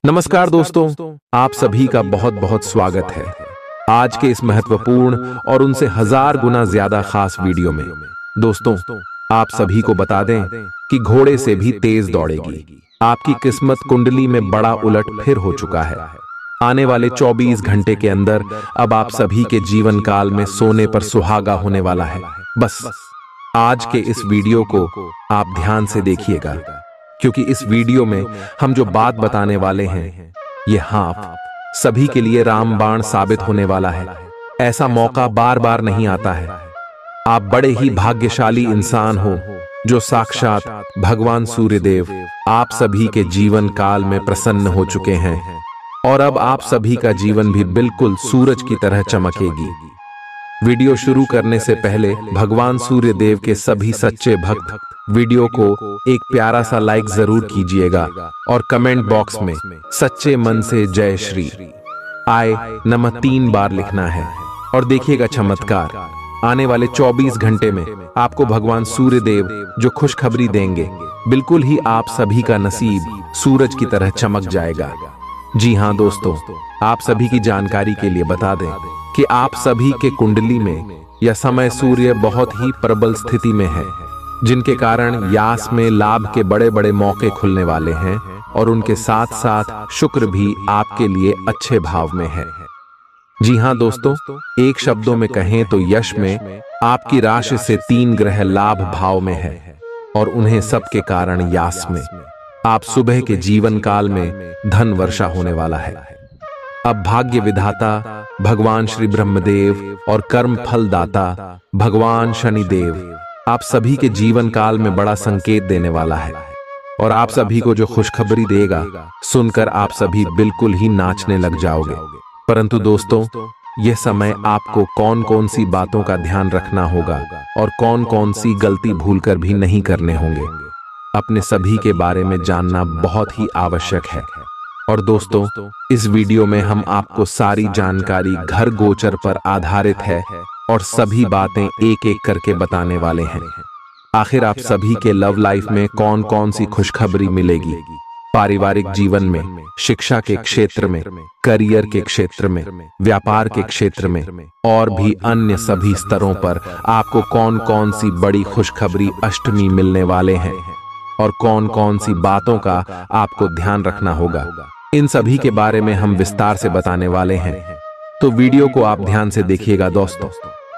नमस्कार दोस्तों, आप सभी का बहुत बहुत स्वागत है आज के इस महत्वपूर्ण और उनसे हजार गुना ज्यादा खास वीडियो में। दोस्तों, आप सभी को बता दें कि घोड़े से भी तेज दौड़ेगी आपकी किस्मत कुंडली में बड़ा उलट फिर हो चुका है। आने वाले 24 घंटे के अंदर अब आप सभी के जीवन काल में सोने पर सुहागा होने वाला है। बस आज के इस वीडियो को आप ध्यान से देखिएगा, क्योंकि इस वीडियो में हम जो बात बताने वाले हैं ये आप सभी के लिए रामबाण साबित होने वाला है। ऐसा मौका बार बार नहीं आता है। आप बड़े ही भाग्यशाली इंसान हो जो साक्षात भगवान सूर्यदेव आप सभी के जीवन काल में प्रसन्न हो चुके हैं और अब आप सभी का जीवन भी बिल्कुल सूरज की तरह चमकेगी। वीडियो शुरू करने से पहले भगवान सूर्यदेव के सभी सच्चे भक्त वीडियो को एक प्यारा सा लाइक जरूर कीजिएगा और कमेंट बॉक्स में सच्चे मन से जय श्री आय नमः 3 बार लिखना है। और देखिएगा चमत्कार, आने वाले 24 घंटे में आपको भगवान सूर्यदेव जो खुशखबरी देंगे, बिल्कुल ही आप सभी का नसीब सूरज की तरह चमक जाएगा। जी हाँ दोस्तों, आप सभी की जानकारी के लिए बता दें कि आप सभी के कुंडली में यह समय सूर्य बहुत ही प्रबल स्थिति में है, जिनके कारण यास में लाभ के बड़े बड़े मौके खुलने वाले हैं और उनके साथ साथ शुक्र भी आपके लिए अच्छे भाव में है। जी हाँ दोस्तों, एक शब्दों में कहें तो यश में आपकी राशि से 3 ग्रह लाभ भाव में है और उन्हें सबके कारण यास में आप सुबह के जीवन काल में धन वर्षा होने वाला है। अब भाग्य विधाता भगवान श्री ब्रह्मदेव और कर्म फल दाता भगवान शनिदेव आप सभी के जीवन काल में बड़ा संकेत देने वाला है और आप सभी को जो खुशखबरी देगा सुनकर आप सभी बिल्कुल ही नाचने लग जाओगे। परंतु दोस्तों, यह समय आपको कौन कौन सी बातों का ध्यान रखना होगा और कौन कौन सी गलती भूलकर भी नहीं करने होंगे, अपने सभी के बारे में जानना बहुत ही आवश्यक है। और दोस्तों, इस वीडियो में हम आपको सारी जानकारी घर गोचर पर आधारित है और सभी बातें एक एक करके बताने वाले हैं। आखिर आप सभी के लव लाइफ में कौन कौन सी खुशखबरी मिलेगी, पारिवारिक जीवन में, शिक्षा के क्षेत्र में, करियर के क्षेत्र में, व्यापार के क्षेत्र में और भी अन्य सभी स्तरों पर आपको कौन कौन सी बड़ी खुशखबरी अष्टमी मिलने वाले हैं और कौन कौन सी बातों का आपको ध्यान रखना होगा, इन सभी के बारे में हम विस्तार से बताने वाले हैं। तो वीडियो को आप ध्यान से देखिएगा। दोस्तों,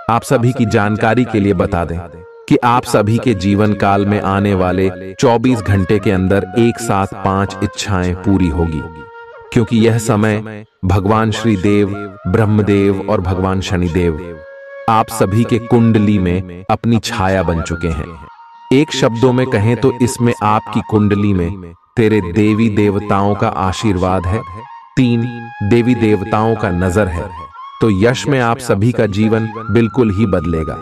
आप सभी की जानकारी के लिए बता दें कि आप सभी के जीवन काल में आने वाले 24 घंटे के अंदर एक साथ 5 इच्छाएं पूरी होगी, क्योंकि यह समय भगवान श्री देव ब्रह्मदेव और भगवान शनिदेव आप सभी के कुंडली में अपनी छाया बन चुके हैं। एक शब्दों में कहें तो इसमें आपकी कुंडली में तेरे देवी देवताओं का आशीर्वाद है, 3 देवी देवताओं का नजर है। तो यश में आप सभी का जीवन बिल्कुल ही बदलेगा।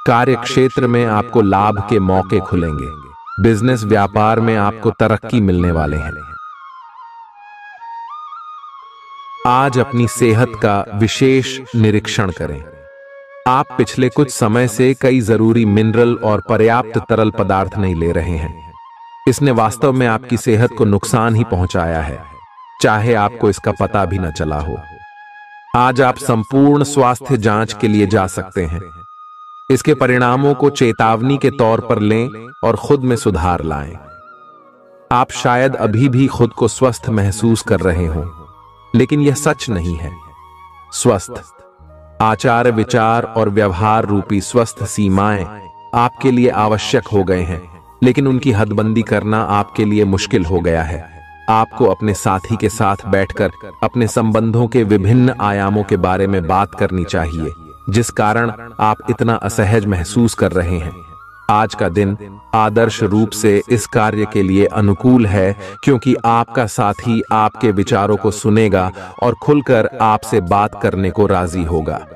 कार्य क्षेत्र में आपको लाभ के मौके खुलेंगे। बिजनेस व्यापार में आपको तरक्की मिलने वाले हैं। आज अपनी सेहत का विशेष निरीक्षण करें। आप पिछले कुछ समय से कई जरूरी मिनरल और पर्याप्त तरल पदार्थ नहीं ले रहे हैं। इसने वास्तव में आपकी सेहत को नुकसान ही पहुंचाया है, चाहे आपको इसका पता भी न चला हो। आज आप संपूर्ण स्वास्थ्य जांच के लिए जा सकते हैं। इसके परिणामों को चेतावनी के तौर पर लें और खुद में सुधार लाएं। आप शायद अभी भी खुद को स्वस्थ महसूस कर रहे हों, लेकिन यह सच नहीं है। स्वस्थ आचार विचार और व्यवहार रूपी स्वस्थ सीमाएं आपके लिए आवश्यक हो गए हैं, लेकिन उनकी हदबंदी करना आपके लिए मुश्किल हो गया है। आपको अपने साथी के साथ बैठकर अपने संबंधों के विभिन्न आयामों के बारे में बात करनी चाहिए, जिस कारण आप इतना असहज महसूस कर रहे हैं। आज का दिन आदर्श रूप से इस कार्य के लिए अनुकूल है, क्योंकि आपका साथी आपके विचारों को सुनेगा और खुलकर आपसे बात करने को राजी होगा।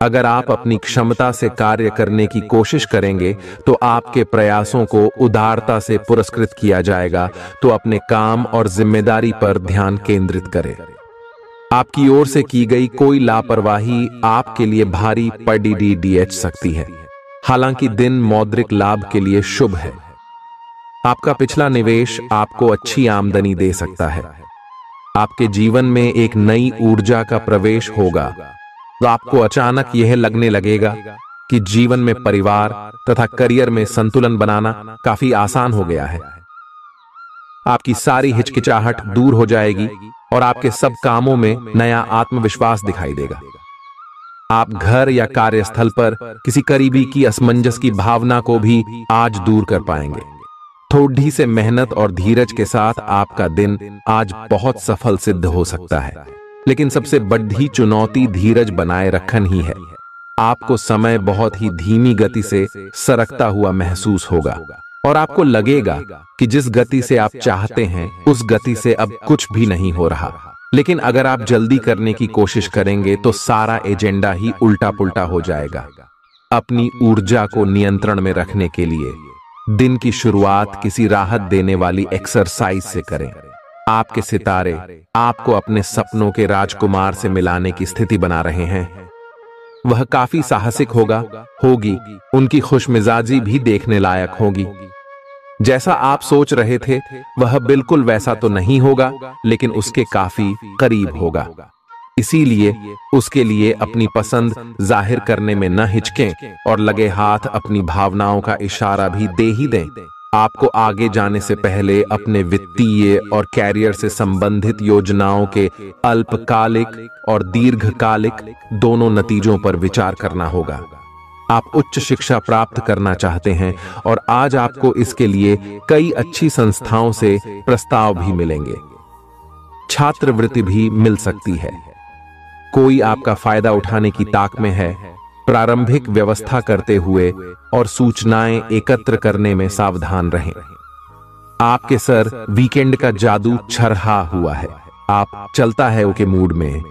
अगर आप अपनी क्षमता से कार्य करने की कोशिश करेंगे तो आपके प्रयासों को उदारता से पुरस्कृत किया जाएगा। तो अपने काम और जिम्मेदारी पर ध्यान केंद्रित करें। आपकी ओर से की गई कोई लापरवाही आपके लिए भारी पड़ सकती है। हालांकि दिन मौद्रिक लाभ के लिए शुभ है। आपका पिछला निवेश आपको अच्छी आमदनी दे सकता है। आपके जीवन में एक नई ऊर्जा का प्रवेश होगा। तो आपको अचानक यह लगने लगेगा कि जीवन में परिवार तथा करियर में संतुलन बनाना काफी आसान हो गया है। आपकी सारी हिचकिचाहट दूर हो जाएगी और आपके सब कामों में नया आत्मविश्वास दिखाई देगा। आप घर या कार्यस्थल पर किसी करीबी की असमंजस की भावना को भी आज दूर कर पाएंगे। थोड़ी से मेहनत और धीरज के साथ आपका दिन आज बहुत सफल सिद्ध हो सकता है। लेकिन सबसे बड़ी चुनौती धीरज बनाए रखना ही है। आपको समय बहुत ही धीमी गति से सरकता हुआ महसूस होगा और आपको लगेगा कि जिस गति से आप चाहते हैं उस गति से अब कुछ भी नहीं हो रहा। लेकिन अगर आप जल्दी करने की कोशिश करेंगे तो सारा एजेंडा ही उल्टा पुल्टा हो जाएगा। अपनी ऊर्जा को नियंत्रण में रखने के लिए दिन की शुरुआत किसी राहत देने वाली एक्सरसाइज से करें। आपके सितारे आपको अपने सपनों के राजकुमार से मिलाने की स्थिति बना रहे हैं। वह काफी साहसिक होगी, उनकी खुशमिजाजी भी देखने लायक होगी। जैसा आप सोच रहे थे वह बिल्कुल वैसा तो नहीं होगा, लेकिन उसके काफी करीब होगा। इसीलिए उसके लिए अपनी पसंद जाहिर करने में न हिचकें और लगे हाथ अपनी भावनाओं का इशारा भी दे ही दें। आपको आगे जाने से पहले अपने वित्तीय और कैरियर से संबंधित योजनाओं के अल्पकालिक और दीर्घकालिक दोनों नतीजों पर विचार करना होगा। आप उच्च शिक्षा प्राप्त करना चाहते हैं और आज आपको इसके लिए कई अच्छी संस्थाओं से प्रस्ताव भी मिलेंगे। छात्रवृत्ति भी मिल सकती है। कोई आपका फायदा उठाने की ताक में है। प्रारंभिक व्यवस्था करते हुए और सूचनाएं एकत्र करने में सावधान रहें। आपके सर वीकेंड का जादू छरहा हुआ है। आप चलता है के मूड में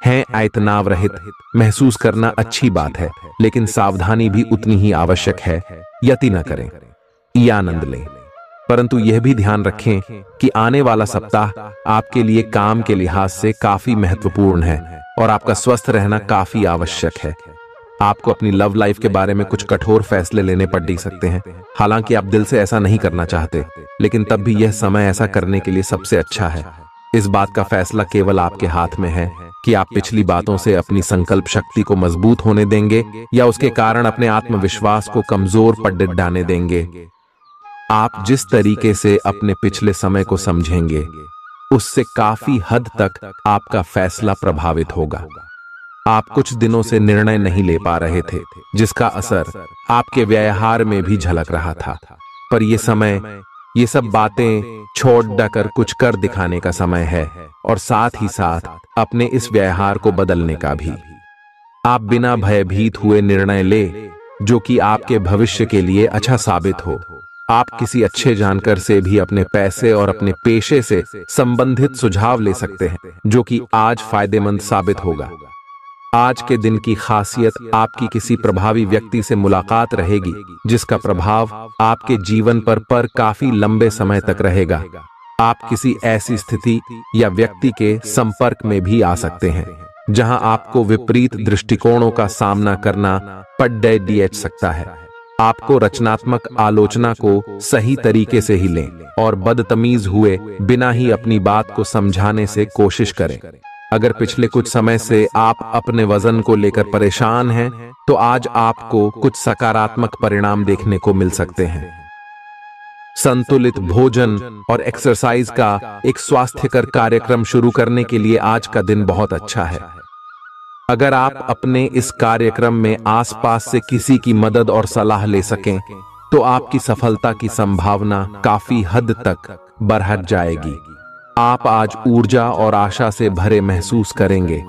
हैं। तनाव रहित महसूस करना अच्छी बात है, लेकिन सावधानी भी उतनी ही आवश्यक है। यति न करें, ये आनंद लें, परंतु यह भी ध्यान रखें कि आने वाला सप्ताह आपके लिए काम के लिहाज से काफी महत्वपूर्ण है और आपका स्वस्थ रहना काफी आवश्यक है। आपको अपनी लव लाइफ के बारे में कुछ कठोर फैसले लेने पड़ सकते हैं। हालांकि आप दिल से ऐसा नहीं करना चाहते, लेकिन तब भी यह समय ऐसा करने के लिए सबसे अच्छा है। इस बात का फैसला केवल आपके हाथ में है कि आप पिछली बातों से अपनी संकल्प शक्ति को मजबूत होने देंगे या उसके कारण अपने आत्मविश्वास को कमजोर पड़ने देंगे। आप जिस तरीके से अपने पिछले समय को समझेंगे उससे काफी हद तक आपका फैसला प्रभावित होगा। आप कुछ दिनों से निर्णय नहीं ले पा रहे थे, जिसका असर आपके व्यवहार में भी झलक रहा था। पर यह समय ये सब बातें छोड़ कर कुछ कर दिखाने का समय है और साथ ही साथ अपने इस व्यवहार को बदलने का भी। आप बिना भयभीत हुए निर्णय ले जो कि आपके भविष्य के लिए अच्छा साबित हो। आप किसी अच्छे जानकार से भी अपने पैसे और अपने पेशे से संबंधित सुझाव ले सकते हैं, जो कि आज फायदेमंद साबित होगा। आज के दिन की खासियत आपकी किसी प्रभावी व्यक्ति से मुलाकात रहेगी, जिसका प्रभाव आपके जीवन पर काफी लंबे समय तक रहेगा। आप किसी ऐसी स्थिति या व्यक्ति के संपर्क में भी आ सकते हैं जहां आपको विपरीत दृष्टिकोणों का सामना करना पड़ सकता है। आपको रचनात्मक आलोचना को सही तरीके से ही लें और बदतमीज हुए बिना ही अपनी बात को समझाने से कोशिश करें। अगर पिछले कुछ समय से आप अपने वजन को लेकर परेशान हैं, तो आज आपको कुछ सकारात्मक परिणाम देखने को मिल सकते हैं। संतुलित भोजन और एक्सरसाइज का एक स्वास्थ्यकर कार्यक्रम शुरू करने के लिए आज का दिन बहुत अच्छा है। अगर आप अपने इस कार्यक्रम में आसपास से किसी की मदद और सलाह ले सकें, तो आपकी सफलता की संभावना काफी हद तक बढ़ जाएगी। आप आज ऊर्जा और आशा से भरे महसूस करेंगे।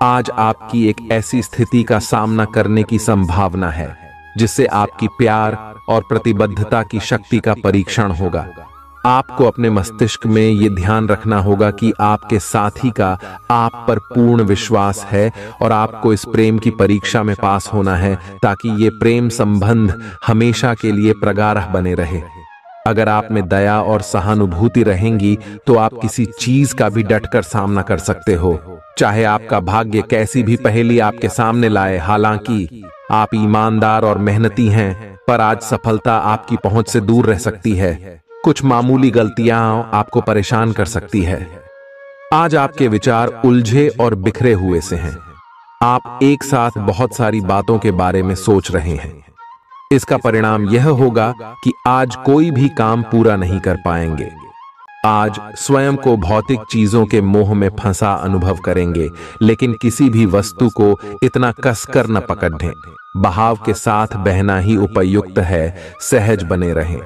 आज आपकी एक ऐसी स्थिति का सामना करने की संभावना है जिससे आपकी प्यार और प्रतिबद्धता की शक्ति का परीक्षण होगा। आपको अपने मस्तिष्क में ये ध्यान रखना होगा कि आपके साथी का आप पर पूर्ण विश्वास है और आपको इस प्रेम की परीक्षा में पास होना है, ताकि ये प्रेम संबंध हमेशा के लिए प्रगाढ़ बने रहे। अगर आप में दया और सहानुभूति रहेंगी तो आप किसी चीज का भी डटकर सामना कर सकते हो, चाहे आपका भाग्य कैसी भी पहेली आपके सामने लाए। हालांकि आप ईमानदार और मेहनती हैं, पर आज सफलता आपकी पहुंच से दूर रह सकती है। कुछ मामूली गलतियां आपको परेशान कर सकती है। आज आपके विचार उलझे और बिखरे हुए से हैं। आप एक साथ बहुत सारी बातों के बारे में सोच रहे हैं। इसका परिणाम यह होगा कि आज कोई भी काम पूरा नहीं कर पाएंगे। आज स्वयं को भौतिक चीजों के मोह में फंसा अनुभव करेंगे, लेकिन किसी भी वस्तु को इतना कसकर न पकड़ें। बहाव के साथ बहना ही उपयुक्त है। सहज बने रहें।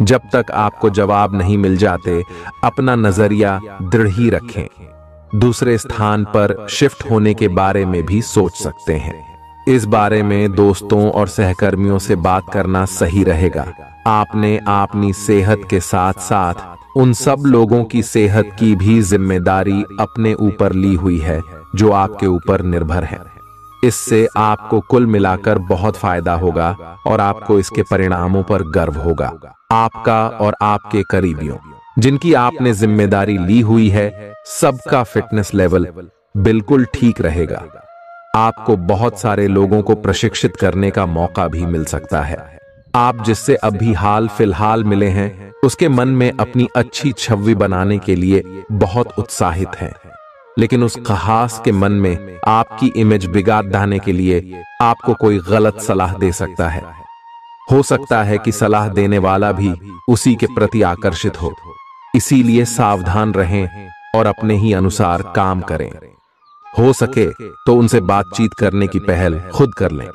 जब तक आपको जवाब नहीं मिल जाते, अपना नजरिया दृढ़ ही रखें। दूसरे स्थान पर शिफ्ट होने के बारे में भी सोच सकते हैं। इस बारे में दोस्तों और सहकर्मियों से बात करना सही रहेगा। आपने अपनी सेहत के साथ साथ उन सब लोगों की सेहत की भी जिम्मेदारी अपने ऊपर ली हुई है जो आपके ऊपर निर्भर है। इससे आपको कुल मिलाकर बहुत फायदा होगा और आपको इसके परिणामों पर गर्व होगा। आपका और आपके करीबियों जिनकी आपने जिम्मेदारी ली हुई है, सबका फिटनेस लेवल बिल्कुल ठीक रहेगा। आपको बहुत सारे लोगों को प्रशिक्षित करने का मौका भी मिल सकता है। आप जिससे अभी हाल फिलहाल मिले हैं, उसके मन में अपनी अच्छी छवि बनाने के लिए बहुत उत्साहित हैं, लेकिन उस खास के मन में आपकी इमेज बिगाड़ देने के लिए आपको कोई गलत सलाह दे सकता है। हो सकता है कि सलाह देने वाला भी उसी के प्रति आकर्षित हो। इसीलिए सावधान रहें और अपने ही अनुसार काम करें। हो सके तो उनसे बातचीत करने की पहल खुद कर लें।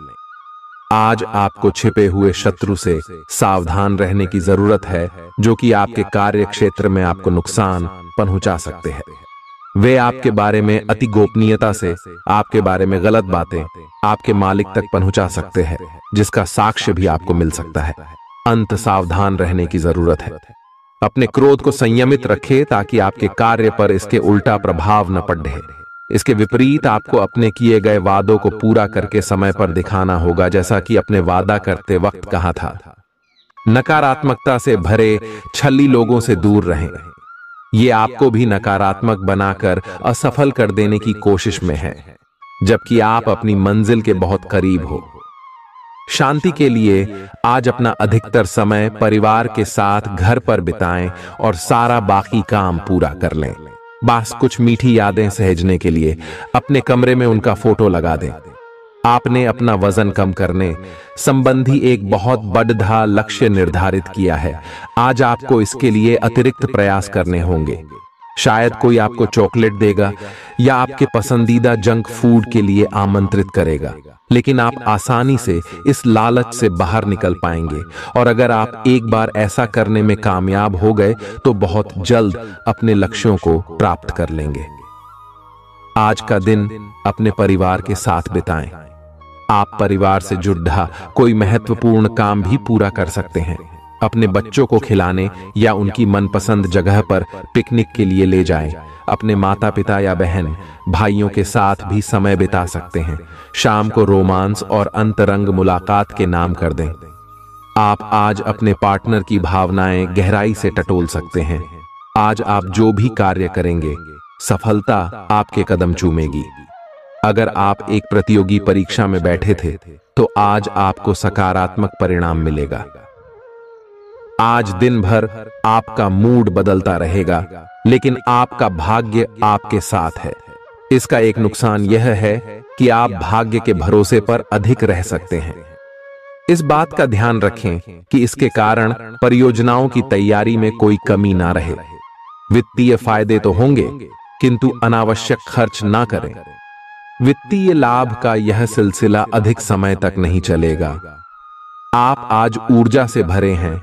आज आपको छिपे हुए शत्रु से सावधान रहने की जरूरत है, जो कि आपके कार्य क्षेत्र में आपको नुकसान पहुंचा सकते हैं। वे आपके बारे में अति गोपनीयता से आपके बारे में गलत बातें आपके मालिक तक पहुंचा सकते हैं, जिसका साक्ष्य भी आपको मिल सकता है। अंत सावधान रहने की जरूरत है। अपने क्रोध को संयमित रखें ताकि आपके कार्य पर इसके उल्टा प्रभाव न पड़े। इसके विपरीत आपको अपने किए गए वादों को पूरा करके समय पर दिखाना होगा, जैसा कि अपने वादा करते वक्त कहा था। नकारात्मकता से भरे छली लोगों से दूर रहें। ये आपको भी नकारात्मक बनाकर असफल कर देने की कोशिश में है, जबकि आप अपनी मंजिल के बहुत करीब हो। शांति के लिए आज अपना अधिकतर समय परिवार के साथ घर पर बिताएं और सारा बाकी काम पूरा कर लें। बस कुछ मीठी यादें सहेजने के लिए अपने कमरे में उनका फोटो लगा दें। आपने अपना वजन कम करने संबंधी एक बहुत बड़ा लक्ष्य निर्धारित किया है। आज आपको इसके लिए अतिरिक्त प्रयास करने होंगे। शायद कोई आपको चॉकलेट देगा या आपके पसंदीदा जंक फूड के लिए आमंत्रित करेगा, लेकिन आप आसानी से इस लालच से बाहर निकल पाएंगे। और अगर आप एक बार ऐसा करने में कामयाब हो गए तो बहुत जल्द अपने लक्ष्यों को प्राप्त कर लेंगे। आज का दिन अपने परिवार के साथ बिताएं। आप परिवार से जुड़ा कोई महत्वपूर्ण काम भी पूरा कर सकते हैं। अपने बच्चों को खिलाने या उनकी मनपसंद जगह पर पिकनिक के लिए ले जाएं। अपने माता पिता या बहन भाइयों के साथ भी समय बिता सकते हैं। शाम को रोमांस और अंतरंग मुलाकात के नाम कर दें। आप आज अपने पार्टनर की भावनाएं गहराई से टटोल सकते हैं। आज आप जो भी कार्य करेंगे, सफलता आपके कदम चूमेगी। अगर आप एक प्रतियोगी परीक्षा में बैठे थे, तो आज आपको सकारात्मक परिणाम मिलेगा। आज दिन भर आपका मूड बदलता रहेगा, लेकिन आपका भाग्य आपके साथ है। इसका एक नुकसान यह है कि आप भाग्य के भरोसे पर अधिक रह सकते हैं। इस बात का ध्यान रखें कि इसके कारण परियोजनाओं की तैयारी में कोई कमी ना रहे। वित्तीय फायदे तो होंगे, किंतु अनावश्यक खर्च ना करें। वित्तीय लाभ का यह सिलसिला अधिक समय तक नहीं चलेगा। आप आज ऊर्जा से भरे हैं।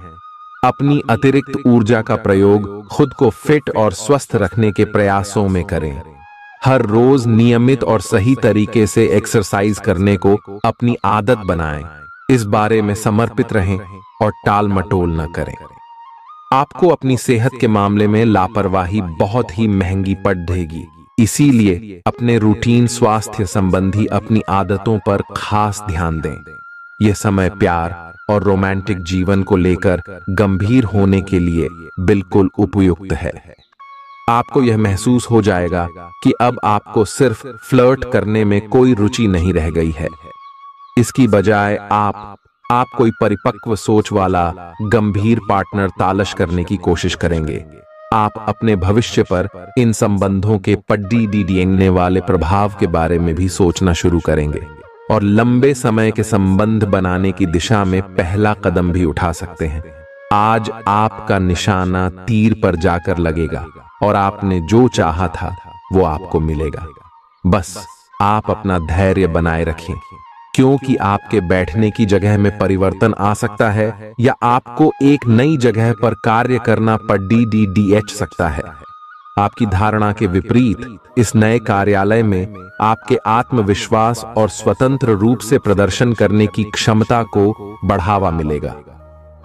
अपनी अतिरिक्त ऊर्जा का प्रयोग खुद को फिट और स्वस्थ रखने के प्रयासों में करें। हर रोज नियमित और सही तरीके से एक्सरसाइज करने को अपनी आदत बनाएं। इस बारे में समर्पित रहें और टाल मटोल न करें। आपको अपनी सेहत के मामले में लापरवाही बहुत ही महंगी पड़ेगी। इसीलिए अपने रूटीन स्वास्थ्य संबंधी अपनी आदतों पर खास ध्यान दें। यह समय प्यार और रोमांटिक जीवन को लेकर गंभीर होने के लिए बिल्कुल उपयुक्त है। आपको यह महसूस हो जाएगा कि अब आपको सिर्फ फ्लर्ट करने में कोई रुचि नहीं रह गई है। इसकी बजाय आप कोई परिपक्व सोच वाला गंभीर पार्टनर तलाश करने की कोशिश करेंगे। आप अपने भविष्य पर इन संबंधों के पड़ने वाले प्रभाव के बारे में भी सोचना शुरू करेंगे और लंबे समय के संबंध बनाने की दिशा में पहला कदम भी उठा सकते हैं। आज आपका निशाना तीर पर जाकर लगेगा और आपने जो चाहा था वो आपको मिलेगा। बस आप अपना धैर्य बनाए रखें, क्योंकि आपके बैठने की जगह में परिवर्तन आ सकता है या आपको एक नई जगह पर कार्य करना पड़ सकता है। आपकी धारणा के विपरीत इस नए कार्यालय में आपके आत्मविश्वास और स्वतंत्र रूप से प्रदर्शन करने की क्षमता को बढ़ावा मिलेगा।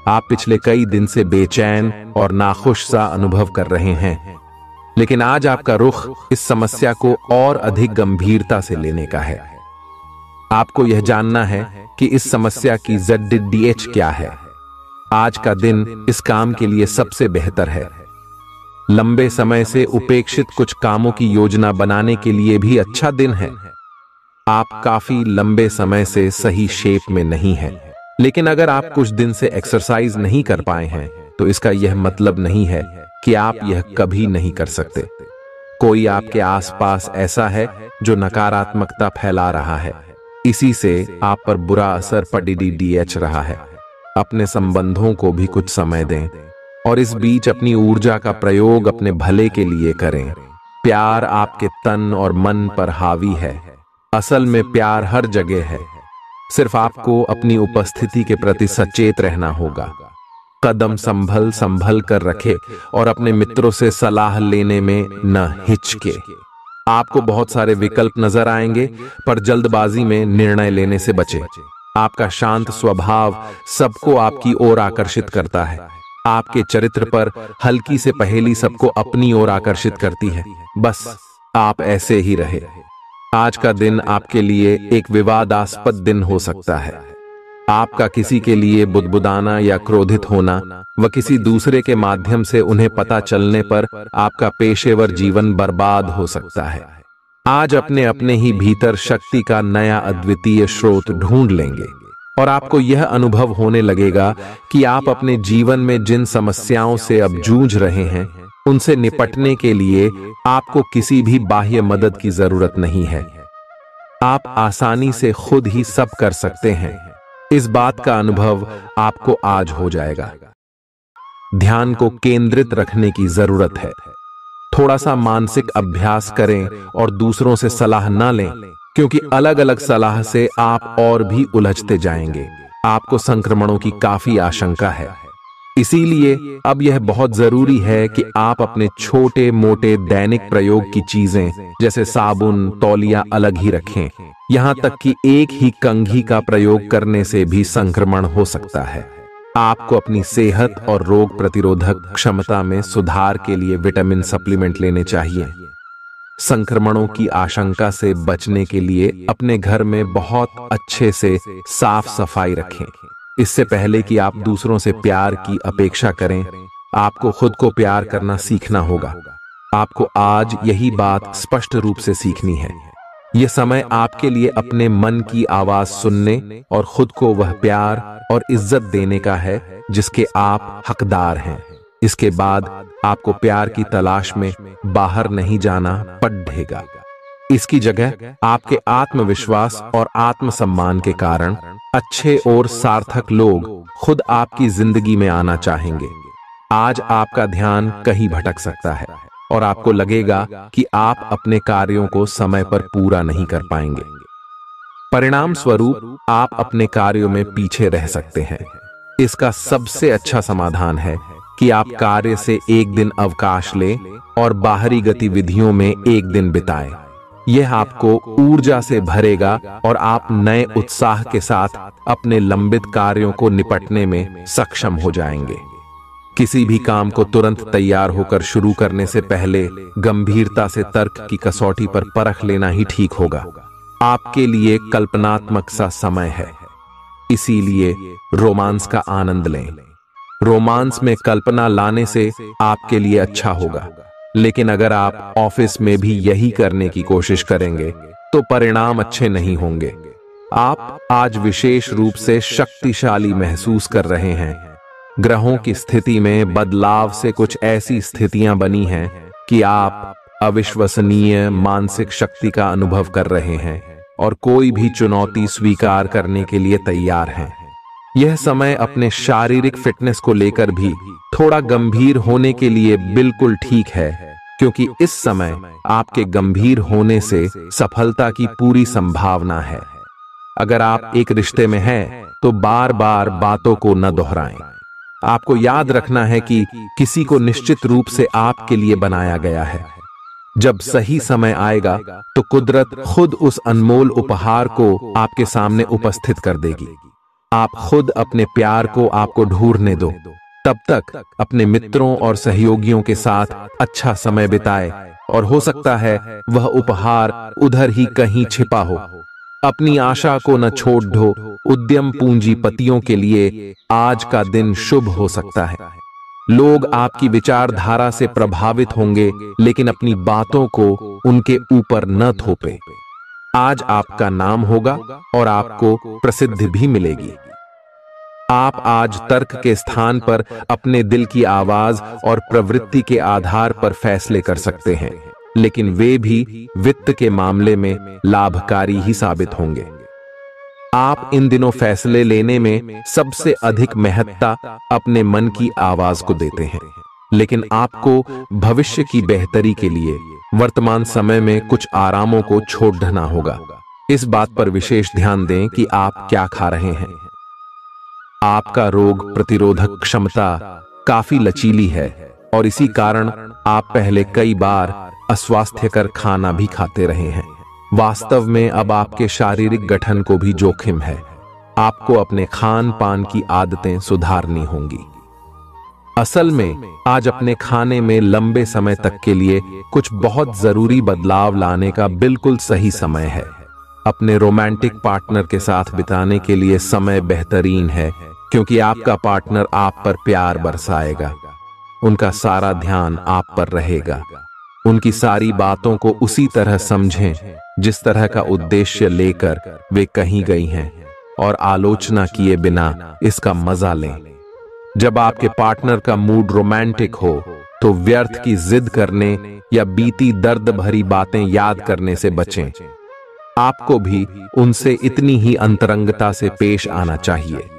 आप पिछले कई दिन से बेचैन और नाखुश सा अनुभव कर रहे हैं, लेकिन आज आपका रुख इस समस्या को और अधिक गंभीरता से लेने का है। आपको यह जानना है कि इस समस्या की ZDH क्या है। आज का दिन इस काम के लिए सबसे बेहतर है। लंबे समय से उपेक्षित कुछ कामों की योजना बनाने के लिए भी अच्छा दिन है। आप काफी लंबे समय से सही शेप में नहीं हैं, लेकिन अगर आप कुछ दिन से एक्सरसाइज नहीं कर पाए हैं तो इसका यह मतलब नहीं है कि आप यह कभी नहीं कर सकते। कोई आपके आसपास ऐसा है जो नकारात्मकता फैला रहा है, इसी से आप पर बुरा असर पड़ रहा है। अपने संबंधों को भी कुछ समय दें और इस बीच अपनी ऊर्जा का प्रयोग अपने भले के लिए करें। प्यार आपके तन और मन पर हावी है। असल में प्यार हर जगह है, सिर्फ आपको अपनी उपस्थिति के प्रति सचेत रहना होगा। कदम संभल कर रखे और अपने मित्रों से सलाह लेने में न हिचके। आपको बहुत सारे विकल्प नजर आएंगे, पर जल्दबाजी में निर्णय लेने से बचें। आपका शांत स्वभाव सबको आपकी ओर आकर्षित करता है। आपके चरित्र पर हल्की से पहेली सबको अपनी ओर आकर्षित करती है। बस आप ऐसे ही रहे। आज का दिन आपके लिए एक विवादास्पद दिन हो सकता है। आपका किसी के लिए बुदबुदाना या क्रोधित होना व किसी दूसरे के माध्यम से उन्हें पता चलने पर आपका पेशेवर जीवन बर्बाद हो सकता है। आज अपने अपने ही भीतर शक्ति का नया अद्वितीय स्रोत ढूंढ लेंगे और आपको यह अनुभव होने लगेगा कि आप अपने जीवन में जिन समस्याओं से अब जूझ रहे हैं उनसे निपटने के लिए आपको किसी भी बाह्य मदद की जरूरत नहीं है। आप आसानी से खुद ही सब कर सकते हैं। इस बात का अनुभव आपको आज हो जाएगा। ध्यान को केंद्रित रखने की जरूरत है। थोड़ा सा मानसिक अभ्यास करें और दूसरों से सलाह ना लें, क्योंकि अलग अलग सलाह से आप और भी उलझते जाएंगे। आपको संक्रमणों की काफी आशंका है, इसीलिए अब यह बहुत जरूरी है कि आप अपने छोटे मोटे दैनिक प्रयोग की चीजें जैसे साबुन, तौलिया अलग ही रखें। यहां तक कि एक ही कंघी का प्रयोग करने से भी संक्रमण हो सकता है। आपको अपनी सेहत और रोग प्रतिरोधक क्षमता में सुधार के लिए विटामिन सप्लीमेंट लेने चाहिए। संक्रमणों की आशंका से बचने के लिए अपने घर में बहुत अच्छे से साफ सफाई रखें। इससे पहले कि आप दूसरों से प्यार की अपेक्षा करें, आपको खुद को प्यार करना सीखना होगा। आपको आज यही बात स्पष्ट रूप से सीखनी है। यह समय आपके लिए अपने मन की आवाज सुनने और खुद को वह प्यार और इज्जत देने का है जिसके आप हकदार हैं। इसके बाद आपको प्यार की तलाश में बाहर नहीं जाना पड़ेगा। इसकी जगह आपके आत्मविश्वास और आत्मसम्मान के कारण अच्छे और सार्थक लोग खुद आपकी जिंदगी में आना चाहेंगे। आज आपका ध्यान कहीं भटक सकता है और आपको लगेगा कि आप अपने कार्यों को समय पर पूरा नहीं कर पाएंगे। परिणाम स्वरूप आप अपने कार्यों में पीछे रह सकते हैं। इसका सबसे अच्छा समाधान है कि आप कार्य से एक दिन अवकाश लें और बाहरी गतिविधियों में एक दिन बिताएं। यह आपको ऊर्जा से भरेगा और आप नए उत्साह के साथ अपने लंबित कार्यों को निपटने में सक्षम हो जाएंगे। किसी भी काम को तुरंत तैयार होकर शुरू करने से पहले गंभीरता से तर्क की कसौटी पर परख लेना ही ठीक होगा। आपके लिए कल्पनात्मक सा समय है, इसीलिए रोमांस का आनंद लें। रोमांस में कल्पना लाने से आपके लिए अच्छा होगा, लेकिन अगर आप ऑफिस में भी यही करने की कोशिश करेंगे तो परिणाम अच्छे नहीं होंगे। आप आज विशेष रूप से शक्तिशाली महसूस कर रहे हैं। ग्रहों की स्थिति में बदलाव से कुछ ऐसी स्थितियां बनी हैं कि आप अविश्वसनीय मानसिक शक्ति का अनुभव कर रहे हैं और कोई भी चुनौती स्वीकार करने के लिए तैयार हैं। यह समय अपने शारीरिक फिटनेस को लेकर भी थोड़ा गंभीर होने के लिए बिल्कुल ठीक है, क्योंकि इस समय आपके गंभीर होने से सफलता की पूरी संभावना है। अगर आप एक रिश्ते में हैं तो बार बार बातों को न दोहराएं। आपको याद रखना है कि किसी को निश्चित रूप से आपके लिए बनाया गया है। जब सही समय आएगा तो कुदरत खुद उस अनमोल उपहार को आपके सामने उपस्थित कर देगी। आप खुद अपने प्यार को आपको ढूंढने दो। तब तक अपने मित्रों और सहयोगियों के साथ अच्छा समय बिताएं और हो सकता है वह उपहार उधर ही कहीं छिपा हो। अपनी आशा को न छोड़ दो। उद्यम पूंजीपतियों के लिए आज का दिन शुभ हो सकता है। लोग आपकी विचारधारा से प्रभावित होंगे, लेकिन अपनी बातों को उनके ऊपर न थोपे। आज आपका नाम होगा और आपको प्रसिद्धि भी मिलेगी। आप आज तर्क के स्थान पर अपने दिल की आवाज और प्रवृत्ति के आधार पर फैसले कर सकते हैं, लेकिन वे भी वित्त के मामले में लाभकारी ही साबित होंगे। आप इन दिनों फैसले लेने में सबसे अधिक महत्ता अपने मन की आवाज को देते हैं, लेकिन आपको भविष्य की बेहतरी के लिए वर्तमान समय में कुछ आरामों को छोड़ना होगा। इस बात पर विशेष ध्यान दें कि आप क्या खा रहे हैं। आपका रोग प्रतिरोधक क्षमता काफी लचीली है और इसी कारण आप पहले कई बार अस्वास्थ्यकर खाना भी खाते रहे हैं। वास्तव में अब आपके शारीरिक गठन को भी जोखिम है। आपको अपने खान पान की आदतें सुधारनी होंगी। असल में आज अपने खाने में लंबे समय तक के लिए कुछ बहुत जरूरी बदलाव लाने का बिल्कुल सही समय है। अपने रोमांटिक पार्टनर के साथ बिताने के लिए समय बेहतरीन है, क्योंकि आपका पार्टनर आप पर प्यार बरसाएगा। उनका सारा ध्यान आप पर रहेगा। उनकी सारी बातों को उसी तरह समझें जिस तरह का उद्देश्य लेकर वे कहीं गई हैं, और आलोचना किए बिना इसका मजा लें। जब आपके पार्टनर का मूड रोमांटिक हो तो व्यर्थ की जिद करने या बीती दर्द भरी बातें याद करने से बचें। आपको भी उनसे इतनी ही अंतरंगता से पेश आना चाहिए।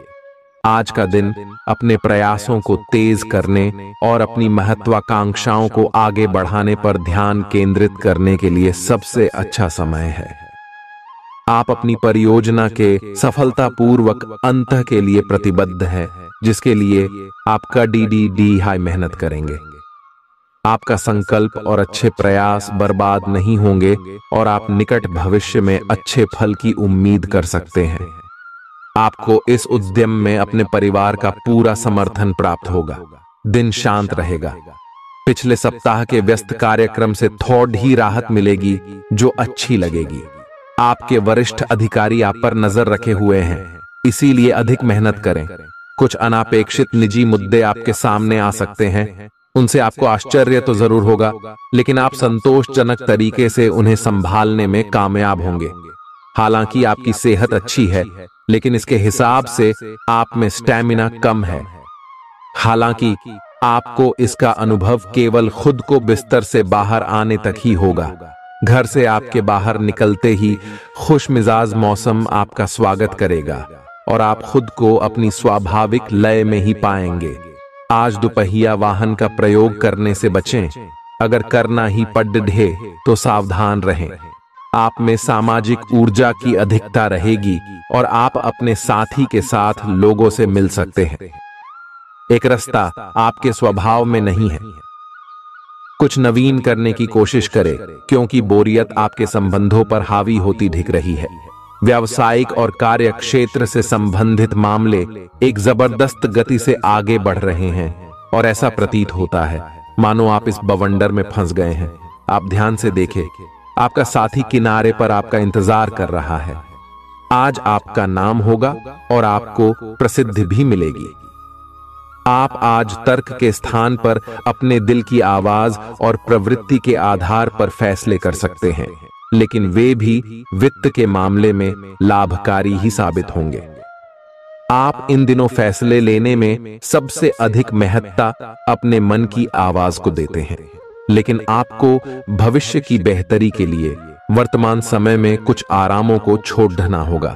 आज का दिन अपने प्रयासों को तेज करने और अपनी महत्वाकांक्षाओं को आगे बढ़ाने पर ध्यान केंद्रित करने के लिए सबसे अच्छा समय है। आप अपनी परियोजना के सफलतापूर्वक अंत के लिए प्रतिबद्ध हैं, जिसके लिए आप कड़ी हाई मेहनत करेंगे। आपका संकल्प और अच्छे प्रयास बर्बाद नहीं होंगे और आप निकट भविष्य में अच्छे फल की उम्मीद कर सकते हैं। आपको इस उद्यम में अपने परिवार का पूरा समर्थन प्राप्त होगा। दिन शांत रहेगा। पिछले सप्ताह के व्यस्त कार्यक्रम से थोड़ी ही राहत मिलेगी जो अच्छी लगेगी। आपके वरिष्ठ अधिकारी आप पर नजर रखे हुए हैं, इसीलिए अधिक मेहनत करें। कुछ अनापेक्षित निजी मुद्दे आपके सामने आ सकते हैं। उनसे आपको आश्चर्य तो जरूर होगा, लेकिन आप संतोषजनक तरीके से उन्हें संभालने में कामयाब होंगे। हालांकि आपकी सेहत अच्छी है, लेकिन इसके हिसाब से आप में स्टैमिना कम है। हालांकि आपको इसका अनुभव केवल खुद को बिस्तर से बाहर आने तक ही होगा। घर से आपके बाहर निकलते ही खुशमिजाज मौसम आपका स्वागत करेगा और आप खुद को अपनी स्वाभाविक लय में ही पाएंगे। आज दुपहिया वाहन का प्रयोग करने से बचें। अगर करना ही पड़े तो सावधान रहें। आप में सामाजिक ऊर्जा की अधिकता रहेगी और आप अपने साथी के साथ लोगों से मिल सकते हैं। एक रास्ता आपके स्वभाव में नहीं है। कुछ नवीन करने की कोशिश करें, क्योंकि बोरियत आपके संबंधों पर हावी होती दिख रही है। व्यावसायिक और कार्य क्षेत्र से संबंधित मामले एक जबरदस्त गति से आगे बढ़ रहे हैं और ऐसा प्रतीत होता है मानो आप इस बवंडर में फंस गए हैं। आप ध्यान से देखें, आपका साथी किनारे पर आपका इंतजार कर रहा है। आज आपका नाम होगा और आपको प्रसिद्धि भी मिलेगी। आप आज तर्क के स्थान पर अपने दिल की आवाज और प्रवृत्ति के आधार पर फैसले कर सकते हैं, लेकिन वे भी वित्त के मामले में लाभकारी ही साबित होंगे। आप इन दिनों फैसले लेने में सबसे अधिक महत्ता अपने मन की आवाज को देते हैं, लेकिन आपको भविष्य की बेहतरी के लिए वर्तमान समय में कुछ आरामों को छोड़ना होगा।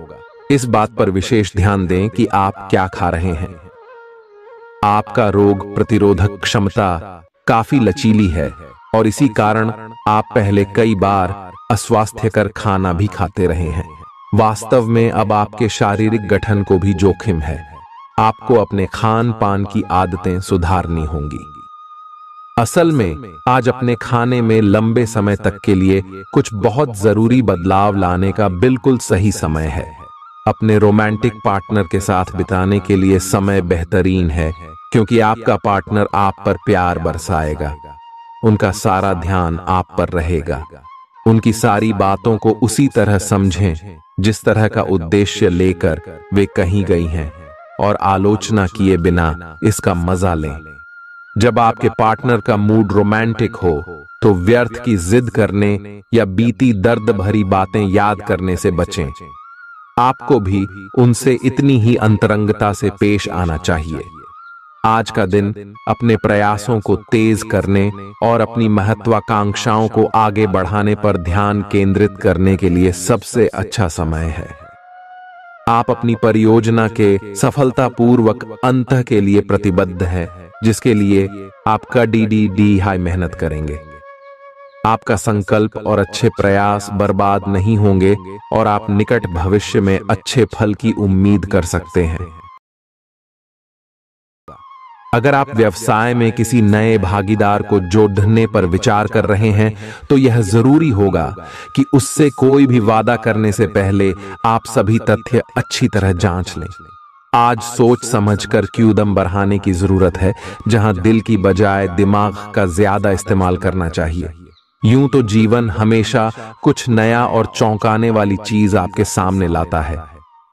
इस बात पर विशेष ध्यान दें कि आप क्या खा रहे हैं। आपका रोग प्रतिरोधक क्षमता काफी लचीली है और इसी कारण आप पहले कई बार अस्वास्थ्यकर खाना भी खाते रहे हैं। वास्तव में अब आपके शारीरिक गठन को भी जोखिम है। आपको अपने खान पान की आदतें सुधारनी होंगी। असल में आज अपने खाने में लंबे समय तक के लिए कुछ बहुत जरूरी बदलाव लाने का बिल्कुल सही समय है। अपने रोमांटिक पार्टनर के साथ बिताने के लिए समय बेहतरीन है, क्योंकि आपका पार्टनर आप पर प्यार बरसाएगा। उनका सारा ध्यान आप पर रहेगा। उनकी सारी बातों को उसी तरह समझें जिस तरह का उद्देश्य लेकर वे कहीं गई हैं, और आलोचना किए बिना इसका मजा लें। जब आपके पार्टनर का मूड रोमांटिक हो तो व्यर्थ की जिद करने या बीती दर्द भरी बातें याद करने से बचें। आपको भी उनसे इतनी ही अंतरंगता से पेश आना चाहिए। आज का दिन अपने प्रयासों को तेज करने और अपनी महत्वाकांक्षाओं को आगे बढ़ाने पर ध्यान केंद्रित करने के लिए सबसे अच्छा समय है। आप अपनी परियोजना के सफलतापूर्वक अंत के लिए प्रतिबद्ध हैं, जिसके लिए आप कड़ी हाई मेहनत करेंगे। आपका संकल्प और अच्छे प्रयास बर्बाद नहीं होंगे और आप निकट भविष्य में अच्छे फल की उम्मीद कर सकते हैं। अगर आप व्यवसाय में किसी नए भागीदार को जोड़ने पर विचार कर रहे हैं तो यह जरूरी होगा कि उससे कोई भी वादा करने से पहले आप सभी तथ्य अच्छी तरह जांच लें। आज सोच समझकर कदम बढ़ाने की जरूरत है, जहां दिल की बजाय दिमाग का ज्यादा इस्तेमाल करना चाहिए। यूं तो जीवन हमेशा कुछ नया और चौंकाने वाली चीज आपके सामने लाता है,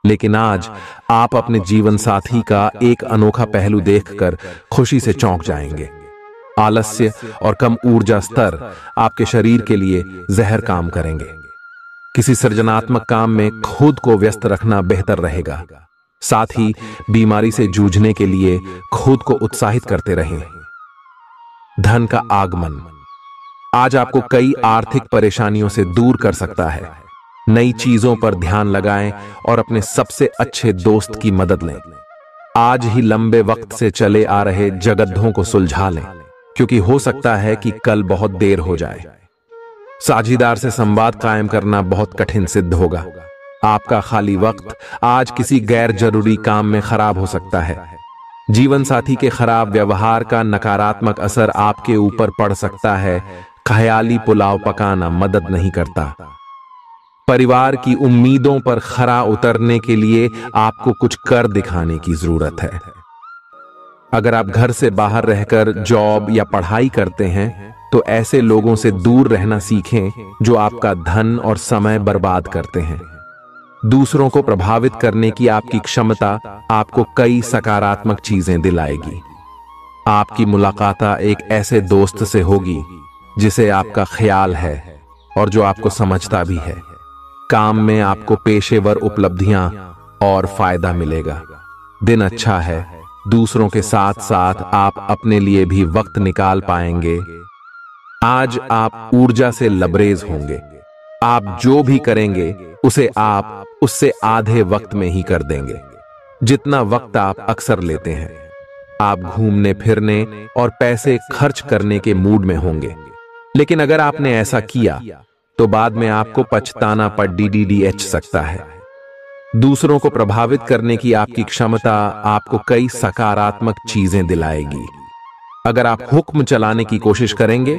लेकिन आज आप अपने जीवन साथी का एक अनोखा पहलू देखकर खुशी से चौंक जाएंगे। आलस्य और कम ऊर्जा स्तर आपके शरीर के लिए जहर काम करेंगे। किसी सृजनात्मक काम में खुद को व्यस्त रखना बेहतर रहेगा। साथ ही बीमारी से जूझने के लिए खुद को उत्साहित करते रहें। धन का आगमन आज आपको कई आर्थिक परेशानियों से दूर कर सकता है। नई चीजों पर ध्यान लगाएं और अपने सबसे अच्छे दोस्त की मदद लें। आज ही लंबे वक्त से चले आ रहे जगद्धों को सुलझा लें, क्योंकि हो सकता है कि कल बहुत देर हो जाए। साझीदार से संवाद कायम करना बहुत कठिन सिद्ध होगा। आपका खाली वक्त आज किसी गैर जरूरी काम में खराब हो सकता है। जीवन साथी के खराब व्यवहार का नकारात्मक असर आपके ऊपर पड़ सकता है। ख्याली पुलाव पकाना मदद नहीं करता। परिवार की उम्मीदों पर खरा उतरने के लिए आपको कुछ कर दिखाने की जरूरत है। अगर आप घर से बाहर रहकर जॉब या पढ़ाई करते हैं तो ऐसे लोगों से दूर रहना सीखें जो आपका धन और समय बर्बाद करते हैं। दूसरों को प्रभावित करने की आपकी क्षमता आपको कई सकारात्मक चीजें दिलाएगी। आपकी मुलाकात एक ऐसे दोस्त से होगी जिसे आपका ख्याल है और जो आपको समझता भी है। काम में आपको पेशेवर उपलब्धियां और फायदा मिलेगा। दिन अच्छा है। दूसरों के साथ साथ आप अपने लिए भी वक्त निकाल पाएंगे। आज आप ऊर्जा से लबरेज होंगे। आप जो भी करेंगे उसे आप उससे आधे वक्त में ही कर देंगे जितना वक्त आप अक्सर लेते हैं। आप घूमने फिरने और पैसे खर्च करने के मूड में होंगे, लेकिन अगर आपने ऐसा किया तो बाद में आपको पछताना पड़ सकता है। दूसरों को प्रभावित करने की आपकी क्षमता आपको कई सकारात्मक चीजें दिलाएगी। अगर आप हुक्म चलाने की कोशिश करेंगे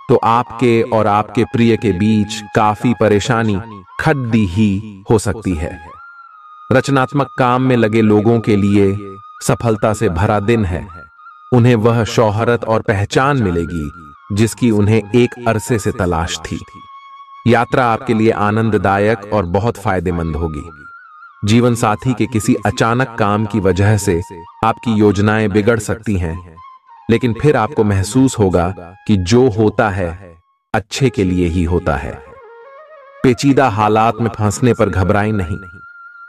तो आपके और आपके प्रिय के बीच काफी परेशानी खड़ी ही हो सकती है। रचनात्मक काम में लगे लोगों के लिए सफलता से भरा दिन है। उन्हें वह शोहरत और पहचान मिलेगी जिसकी उन्हें एक अरसे से तलाश थी। यात्रा आपके लिए आनंददायक और बहुत फायदेमंद होगी। जीवन साथी के किसी अचानक काम की वजह से आपकी योजनाएं बिगड़ सकती हैं, लेकिन फिर आपको महसूस होगा कि जो होता है अच्छे के लिए ही होता है। पेचीदा हालात में फंसने पर घबराएं नहीं।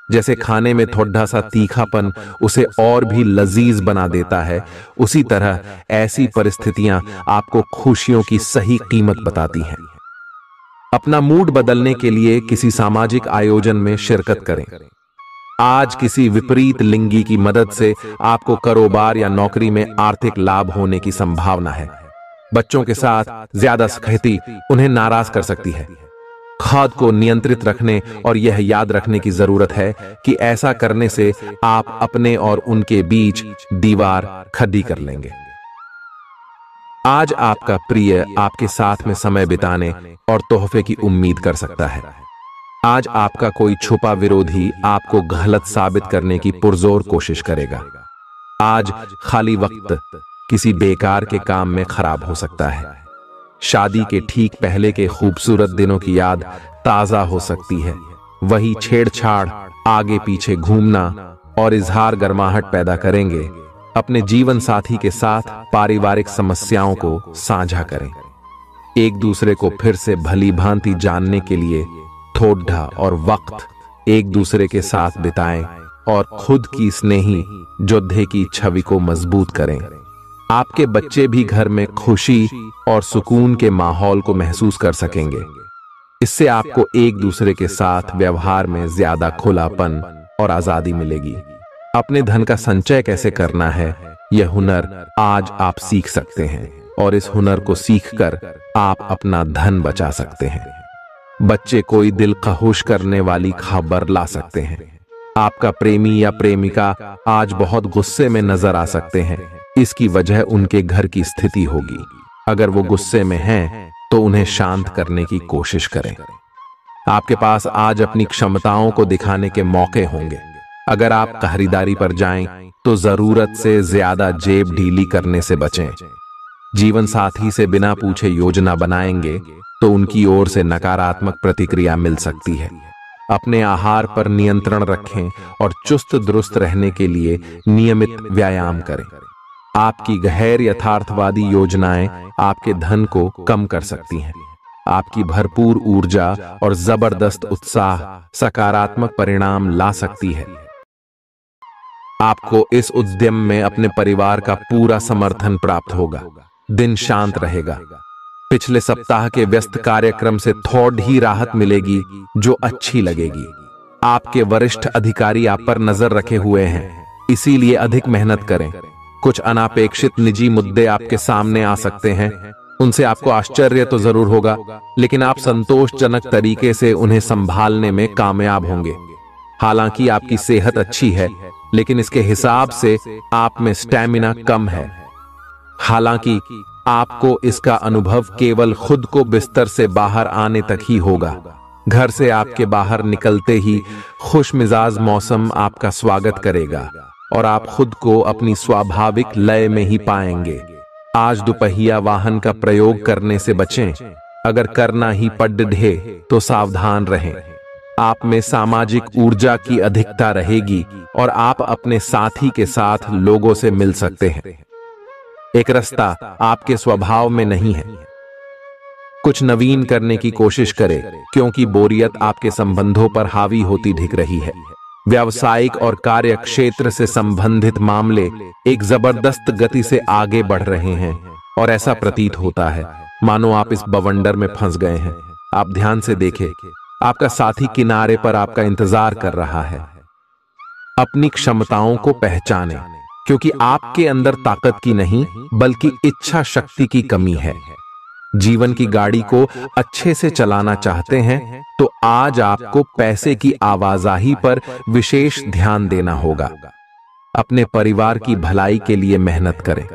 जैसे खाने में थोड़ा सा तीखापन उसे और भी लजीज बना देता है, उसी तरह ऐसी परिस्थितियां आपको खुशियों की सही कीमत बताती हैं। अपना मूड बदलने के लिए किसी सामाजिक आयोजन में शिरकत करें। आज किसी विपरीत लिंगी की मदद से आपको कारोबार या नौकरी में आर्थिक लाभ होने की संभावना है। बच्चों के साथ ज्यादा सख्ती उन्हें नाराज कर सकती है। खुद को नियंत्रित रखने और यह याद रखने की जरूरत है कि ऐसा करने से आप अपने और उनके बीच दीवार खड़ी कर लेंगे। आज आपका प्रिय आपके साथ में समय बिताने और तोहफे की उम्मीद कर सकता है। आज आपका कोई छुपा विरोधी आपको गलत साबित करने की पुरजोर कोशिश करेगा। आज खाली वक्त किसी बेकार के काम में खराब हो सकता है। शादी के ठीक पहले के खूबसूरत दिनों की याद ताजा हो सकती है। वही छेड़छाड़, आगे पीछे घूमना और इजहार गर्माहट पैदा करेंगे। अपने जीवन साथी के साथ पारिवारिक समस्याओं को साझा करें। एक दूसरे को फिर से भली भांति जानने के लिए थोड़ा और वक्त एक दूसरे के साथ बिताएं और खुद की स्नेही योद्धे की छवि को मजबूत करें। आपके बच्चे भी घर में खुशी और सुकून के माहौल को महसूस कर सकेंगे। इससे आपको एक दूसरे के साथ व्यवहार में ज्यादा खुलापन और आजादी मिलेगी। अपने धन का संचय कैसे करना है, यह हुनर आज आप सीख सकते हैं और इस हुनर को सीखकर आप अपना धन बचा सकते हैं। बच्चे कोई दिल खहुश करने वाली खबर ला सकते हैं। आपका प्रेमी या प्रेमिका आज बहुत गुस्से में नजर आ सकते हैं। इसकी वजह उनके घर की स्थिति होगी। अगर वो गुस्से में हैं, तो उन्हें शांत करने की कोशिश करें। आपके पास आज अपनी क्षमताओं को दिखाने के मौके होंगे। अगर आप खरीदारी पर जाएं, तो जरूरत से ज्यादा जेब ढीली करने से बचें। जीवन साथी से बिना पूछे योजना बनाएंगे तो उनकी ओर से नकारात्मक प्रतिक्रिया मिल सकती है। अपने आहार पर नियंत्रण रखें और चुस्त दुरुस्त रहने के लिए नियमित व्यायाम करें। आपकी गैर यथार्थवादी योजनाएं आपके धन को कम कर सकती हैं। आपकी भरपूर ऊर्जा और जबरदस्त उत्साह सकारात्मक परिणाम ला सकती है। आपको इस उद्यम में अपने परिवार का पूरा समर्थन प्राप्त होगा। दिन शांत रहेगा। पिछले सप्ताह के व्यस्त कार्यक्रम से थोड़ी राहत मिलेगी जो अच्छी लगेगी। आपके वरिष्ठ अधिकारी आप पर नजर रखे हुए हैं, इसीलिए अधिक मेहनत करें। कुछ अनापेक्षित निजी मुद्दे आपके सामने आ सकते हैं। उनसे आपको आश्चर्य तो जरूर होगा, लेकिन आप संतोषजनक तरीके से उन्हें संभालने में कामयाब होंगे। हालांकि आपकी सेहत अच्छी है, लेकिन इसके हिसाब से आप में स्टैमिना कम है। हालांकि आपको इसका अनुभव केवल खुद को बिस्तर से बाहर आने तक ही होगा। घर से आपके बाहर निकलते ही खुशमिजाज मौसम आपका स्वागत करेगा और आप खुद को अपनी स्वाभाविक लय में ही पाएंगे। आज दुपहिया वाहन का प्रयोग करने से बचें। अगर करना ही पड़ तो सावधान रहें। आप में सामाजिक ऊर्जा की अधिकता रहेगी और आप अपने साथी के साथ लोगों से मिल सकते हैं। एक रास्ता आपके स्वभाव में नहीं है। कुछ नवीन करने की कोशिश करें, क्योंकि बोरियत आपके संबंधों पर हावी होती दिख रही है। व्यावसायिक और कार्य क्षेत्र से संबंधित मामले एक जबरदस्त गति से आगे बढ़ रहे हैं और ऐसा प्रतीत होता है मानो आप इस बवंडर में फंस गए हैं। आप ध्यान से देखें, आपका साथी किनारे पर आपका इंतजार कर रहा है। अपनी क्षमताओं को पहचानें, क्योंकि आपके अंदर ताकत की नहीं बल्कि इच्छा शक्ति की कमी है। जीवन की गाड़ी को अच्छे से चलाना चाहते हैं तो आज आपको पैसे की आवाजाही पर विशेष ध्यान देना होगा। अपने परिवार की भलाई के लिए मेहनत करें।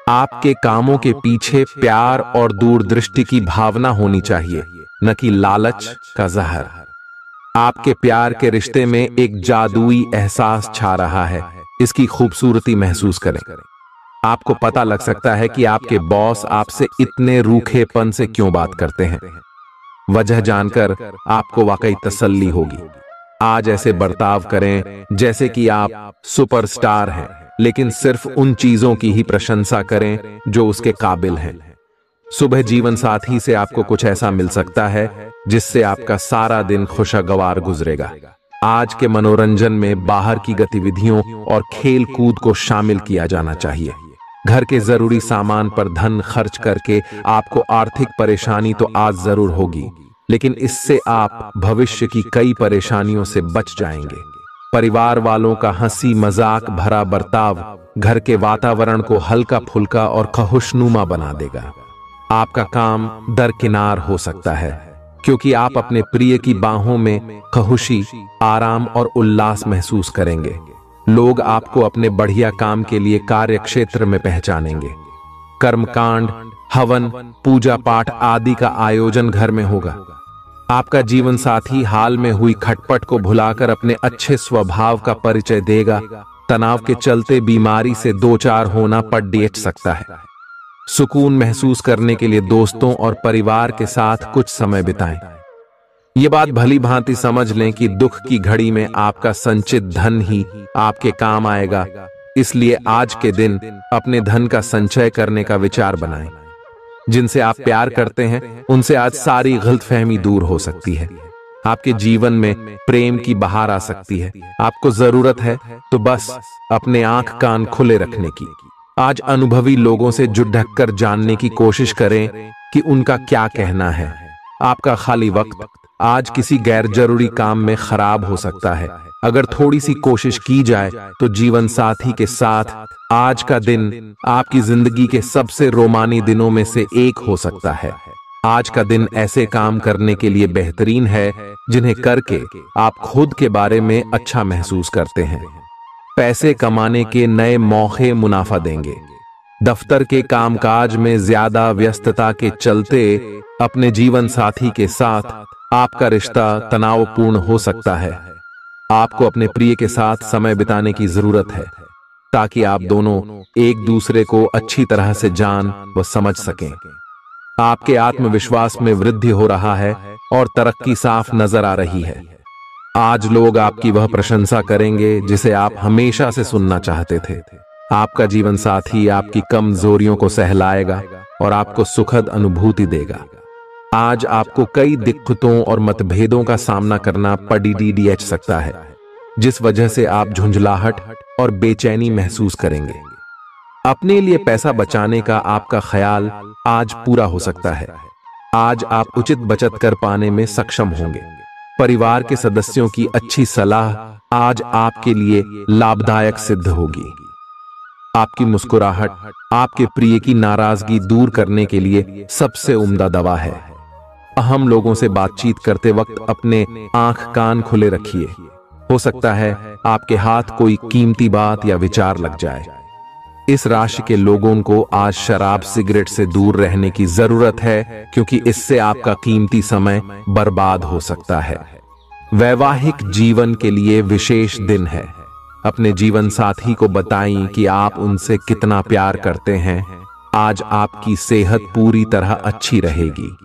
आपके कामों के पीछे प्यार और दूरदृष्टि की भावना होनी चाहिए, न कि लालच का जहर। आपके प्यार के रिश्ते में एक जादुई एहसास छा रहा है। इसकी खूबसूरती महसूस करें। आपको पता लग सकता है कि आपके बॉस आपसे इतने रूखेपन से क्यों बात करते हैं। वजह जानकर आपको वाकई तसल्ली होगी। आज ऐसे बर्ताव करें जैसे कि आप सुपरस्टार हैं, लेकिन सिर्फ उन चीजों की ही प्रशंसा करें जो उसके काबिल हैं। सुबह जीवन साथी से आपको कुछ ऐसा मिल सकता है जिससे आपका सारा दिन खुशगवार गुजरेगा। आज के मनोरंजन में बाहर की गतिविधियों और खेल कूद को शामिल किया जाना चाहिए। घर के जरूरी सामान पर धन खर्च करके आपको आर्थिक परेशानी तो आज जरूर होगी, लेकिन इससे आप भविष्य की कई परेशानियों से बच जाएंगे। परिवार वालों का हंसी मजाक भरा बर्ताव घर के वातावरण को हल्का फुल्का और खुशनुमा बना देगा। आपका काम दरकिनार हो सकता है, क्योंकि आप अपने प्रिय की बाहों में खुशी, आराम और उल्लास महसूस करेंगे। लोग आपको अपने बढ़िया काम के लिए कार्य क्षेत्र में पहचानेंगे। कर्मकांड, हवन, पूजा पाठ आदि का आयोजन घर में होगा। आपका जीवन साथी हाल में हुई खटपट को भुलाकर अपने अच्छे स्वभाव का परिचय देगा। तनाव के चलते बीमारी से दो चार होना पड़ सकता है। सुकून महसूस करने के लिए दोस्तों और परिवार के साथ कुछ समय बिताएं। ये बात भली भांति समझ लें कि दुख की घड़ी में आपका संचित धन ही आपके काम आएगा। इसलिए आज के दिन अपने धन का संचय करने का विचार बनाएं। जिनसे आप प्यार करते हैं उनसे आज सारी गलतफहमी दूर हो सकती है। आपके जीवन में प्रेम की बहार आ सकती है। आपको जरूरत है तो बस अपने आंख कान खुले रखने की। आज अनुभवी लोगों से जुड़क कर जानने की कोशिश करें कि उनका क्या कहना है। आपका खाली वक्त आज किसी गैर जरूरी काम में खराब हो सकता है। अगर थोड़ी सी कोशिश की जाए तो जीवन साथी के साथ आज का दिन आपकी जिंदगी के सबसे रोमानी दिनों में से एक हो सकता है। आज का दिन ऐसे काम करने के लिए बेहतरीन है जिन्हें करके आप खुद के बारे में अच्छा महसूस करते हैं। पैसे कमाने के नए मौके मुनाफा देंगे। दफ्तर के कामकाज में ज्यादा व्यस्तता के चलते अपने जीवन साथी के साथ आपका रिश्ता तनावपूर्ण हो सकता है। आपको अपने प्रिय के साथ समय बिताने की जरूरत है ताकि आप दोनों एक दूसरे को अच्छी तरह से जान व समझ सकें। आपके आत्मविश्वास में वृद्धि हो रहा है और तरक्की साफ नजर आ रही है। आज लोग आपकी वह प्रशंसा करेंगे जिसे आप हमेशा से सुनना चाहते थे। आपका जीवन साथी आपकी कमजोरियों को सहलाएगा और आपको सुखद अनुभूति देगा। आज आपको कई दिक्कतों और मतभेदों का सामना करना पड़ सकता है, जिस वजह से आप झुंझलाहट और बेचैनी महसूस करेंगे। अपने लिए पैसा बचाने का आपका ख्याल आज पूरा हो सकता है। आज आप उचित बचत कर पाने में सक्षम होंगे। परिवार के सदस्यों की अच्छी सलाह आज आपके लिए लाभदायक सिद्ध होगी। आपकी मुस्कुराहट आपके प्रिय की नाराजगी दूर करने के लिए सबसे उम्दा दवा है। अहम लोगों से बातचीत करते वक्त अपने आंख कान खुले रखिए। हो सकता है आपके हाथ कोई कीमती बात या विचार लग जाए। इस राशि के लोगों को आज शराब सिगरेट से दूर रहने की जरूरत है, क्योंकि इससे आपका कीमती समय बर्बाद हो सकता है। वैवाहिक जीवन के लिए विशेष दिन है। अपने जीवन साथी को बताएं कि आप उनसे कितना प्यार करते हैं। आज आपकी सेहत पूरी तरह अच्छी रहेगी।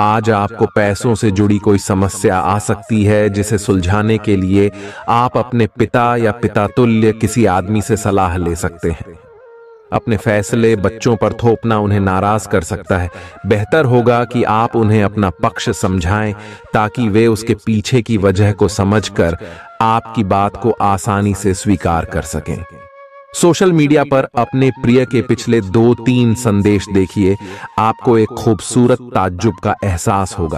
आज आपको पैसों से जुड़ी कोई समस्या आ सकती है, जिसे सुलझाने के लिए आप अपने पिता या पितातुल्य किसी आदमी से सलाह ले सकते हैं। अपने फैसले बच्चों पर थोपना उन्हें नाराज कर सकता है। बेहतर होगा कि आप उन्हें अपना पक्ष समझाएं ताकि वे उसके पीछे की वजह को समझकर आपकी बात को आसानी से स्वीकार कर सकें। सोशल मीडिया पर अपने प्रिय के पिछले 2-3 संदेश देखिए। आपको एक खूबसूरत ताज्जुब का एहसास होगा।